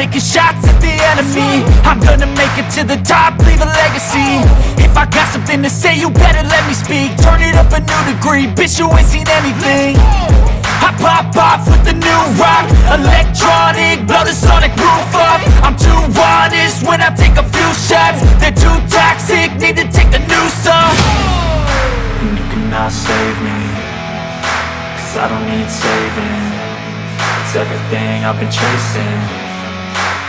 taking shots at the enemy. I'm gonna make it to the top, leave a legacy. If I got something to say, you better let me speak. Turn it up a new degree, bitch, you ain't seen anything. I pop off with the new rock, electronic, blow the sonic roof up. I'm too honest when I take a few shots. They're too toxic, need to take the noose off. And you cannot save me, cause I don't need saving. It's everything I've been chasing,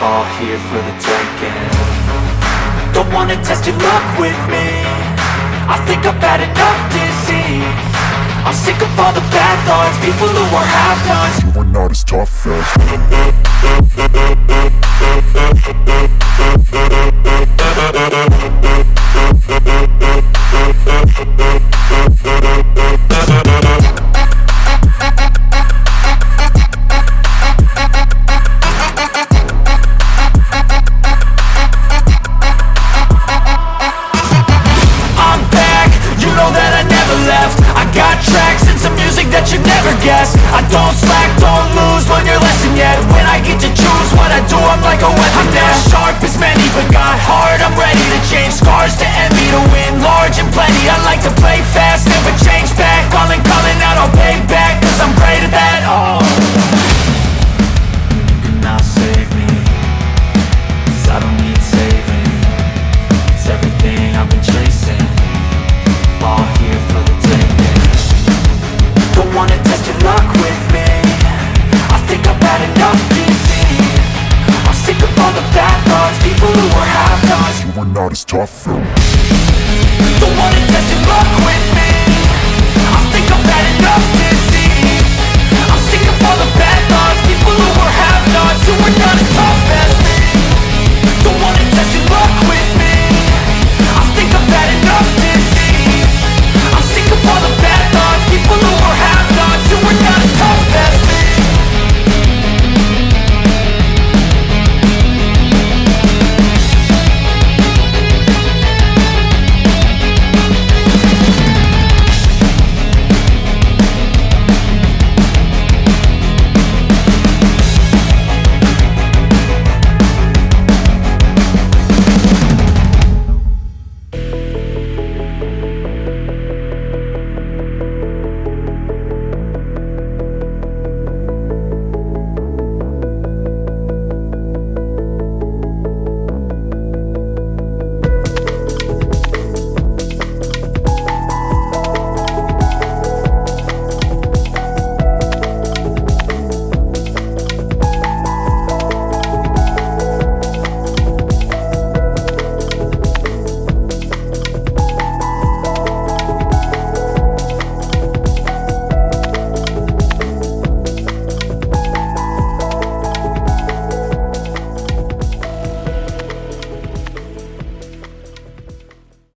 all here for the taking. Don't wanna test your luck with me, I think I've had enough disease. I'm sick of all the bad thoughts, people who are half-nots. You are not as tough I don't slack, don't lose, learn your lesson yet. When I get to choose what I do, I'm like a weapon. I'm not sharp as many, but got hard. I'm ready to change scars to envy, to win large and plenty. I like to play fast, never change back. Calling out, I'll pay back, cause I'm great at that. Oh, you cannot save me, cause I don't need saving. It's everything I've been chasing, all here for the taking. Don't wanna test your luck with me, I think I've had enough disease. I'm sick of all the bad thoughts, people who are half-nots. You are not as tough though.